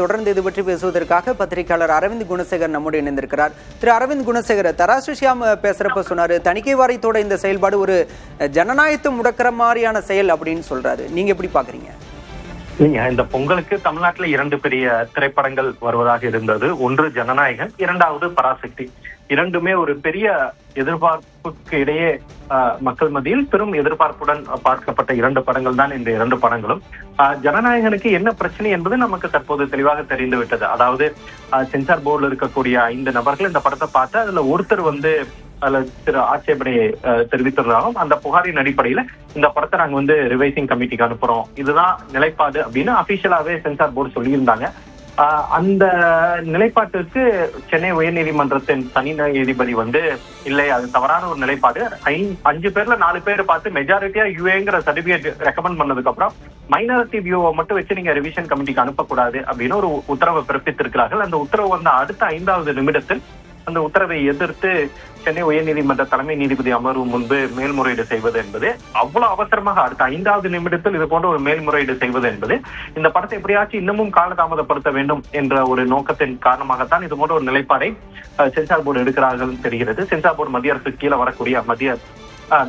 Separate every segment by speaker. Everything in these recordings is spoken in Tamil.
Speaker 1: தொடர்ந்து இது பற்றி பேசுவதற்காக பத்திரிகையாளர் அரவிந்த் குணசேகர் நம்முடைய இணைந்திருக்கிறார். திரு அரவிந்த் குணசேகர், தராசு ஷியாம் பேசுறப்ப சொன்னாரு, தணிக்கை வாரியத்தோட இந்த செயல்பாடு ஒரு ஜனநாயகத்தை முடக்கிற மாதிரியான செயல் அப்படின்னு சொல்றாரு. நீங்க எப்படி பாக்குறீங்க?
Speaker 2: இந்த பொங்கலுக்கு தமிழ்நாட்டில் 2 பெரிய திரைப்படங்கள் வருவதாக இருந்தது. ஒன்று ஜனநாயகன், இரண்டாவது பராசக்தி. இரண்டுமே ஒரு பெரிய எதிர்பார்ப்புக்கு இடையே மக்கள் மத்தியில் பெரும் எதிர்பார்ப்புடன் பார்க்கப்பட்ட 2 படங்கள் தான் இந்த 2 படங்களும். ஜனநாயகனுக்கு என்ன பிரச்சனை என்பது நமக்கு தற்போது தெளிவாக தெரிந்து விட்டது. அதாவது சென்சார் போர்டில் இருக்கக்கூடிய 5 நபர்கள் இந்த படத்தை பார்த்து அதுல ஒருத்தர் அதுல திரு ஆட்சேபனையை தெரிவித்திருந்தாலும் அந்த புகாரின் அடிப்படையில இந்த படத்தை நாங்க ரிவைசிங் கமிட்டிக்கு அனுப்புறோம், இதுதான் நிலைப்பாடு அப்படின்னு அபிஷியலாவே சென்சார் போர்டு சொல்லியிருந்தாங்க. அந்த நிலைப்பாட்டிற்கு சென்னை உயர்நீதிமன்றத்தின் தனி நீதிபதி இல்லை, அது தவறான ஒரு நிலைப்பாடு. 5 பேர்ல 4 பேர் பார்த்து மெஜாரிட்டியா யூஏங்கிற சர்டிபிகேட் ரெக்கமெண்ட் பண்ணதுக்கு அப்புறம் மைனாரிட்டி வியூவை மட்டும் வச்சு நீங்க ரிவிஷன் கமிட்டிக்கு அனுப்பக்கூடாது அப்படின்னு ஒரு உத்தரவை பிறப்பித்திருக்கிறார்கள். அந்த உத்தரவு அடுத்த 5வது நிமிடத்தில் அந்த உத்தரவை எதிர்த்து சென்னை உயர்நீதிமன்ற தலைமை நீதிபதி அமர்வு முன்பு மேல்முறையீடு செய்வது என்பது அவ்வளவு அவசரமாக அடுத்த 5வது நிமிடத்தில் இது போன்ற ஒரு மேல்முறையீடு செய்வது என்பது இந்த படத்தை எப்படியாச்சும் இன்னமும் காலதாமதப்படுத்த வேண்டும் என்ற ஒரு நோக்கத்தின் காரணமாகத்தான் இது போன்ற ஒரு நிலைப்பாடை சென்சார் போர்டு எடுக்கிறார்கள் தெரிகிறது. சென்சார் போர்டு மத்திய அரசுக்கு கீழே வரக்கூடிய மத்திய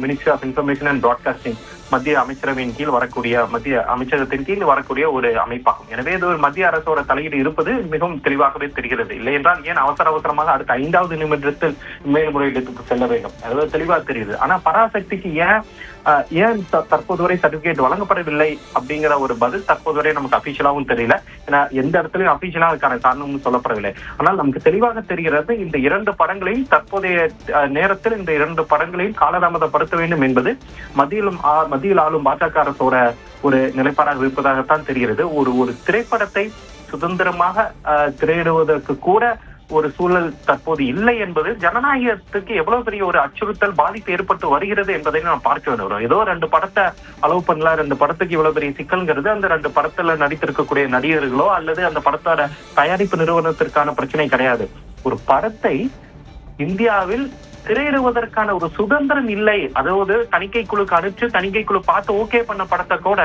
Speaker 2: ministry of information and broadcasting மத்திய அமைச்சரவையின் கீழ் வரக்கூடிய மத்திய அமைச்சகத்தின் கீழ் வரக்கூடிய ஒரு அமைப்பாகும். எனவே இது ஒரு மத்திய அரசோட தலையீடு இருப்பது மிகவும் தெளிவாகவே தெரிகிறது. இல்லை என்றால் ஏன் அவசரமாக அடுத்த 5வது நிமிடத்தில் மேல்முறையீட்டுக்கு செல்ல வேண்டும், அதாவது தெளிவாக தெரியுது. ஆனா பராசக்திக்கு ஏன் தற்போது வரை சர்டிபிகேட் வழங்கப்படவில்லை அப்படிங்கிற ஒரு பதில் தற்போது வரை நமக்கு அபிஷியலாவும் தெரியல. ஏன்னா எந்த இடத்துலயும் அபிஷியலா அதுக்கான காரணமும் சொல்லப்படவில்லை. ஆனால் நமக்கு தெளிவாக தெரிகிறது இந்த 2 படங்களையும் தற்போதைய நேரத்தில் இந்த 2 படங்களையும் காலதாமதப்படுத்த வேண்டும் என்பது மத்தியில் ஆளும் பாஜக அரசோட ஒரு நிலைப்பாடாக இருப்பதாகத்தான் தெரிகிறது. ஒரு திரைப்படத்தை சுதந்திரமாக திரையிடுவதற்கு கூட ஒரு சூழல் தற்போது இல்லை என்பது ஜனநாயகத்துக்கு எவ்வளவு பெரிய ஒரு அச்சுறுத்தல் பாதிப்பு ஏற்பட்டு வருகிறது என்பதை நாம் பார்க்க வேண்டும். ஏதோ 2 படத்தை அலோவ் பண்ணல, 2 படத்துக்கு இவ்வளவு பெரிய சிக்கல்ங்கிறது அந்த 2 படத்துல நடித்திருக்கக்கூடிய நடிகர்களோ அல்லது அந்த படத்தோட தயாரிப்பு நிறுவனத்திற்கான பிரச்சனை கிடையாது. ஒரு படத்தை இந்தியாவில் திரையிடுவதற்கான ஒரு சுதந்திரம் இல்லை. அதாவது தணிக்கை குழுக்கு அனுப்பிச்சு தணிக்கை குழு பார்த்து ஓகே பண்ண படத்தை கூட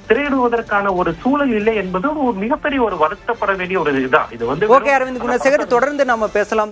Speaker 2: திரையிடுவதற்கான ஒரு சூழல் இல்லை என்பது ஒரு மிகப்பெரிய ஒரு வருத்தப்பட வேண்டிய ஒரு இதுதான். இது
Speaker 1: ஓகே அரவிந்த் குணசேகர், தொடர்ந்து நாம பேசலாம்.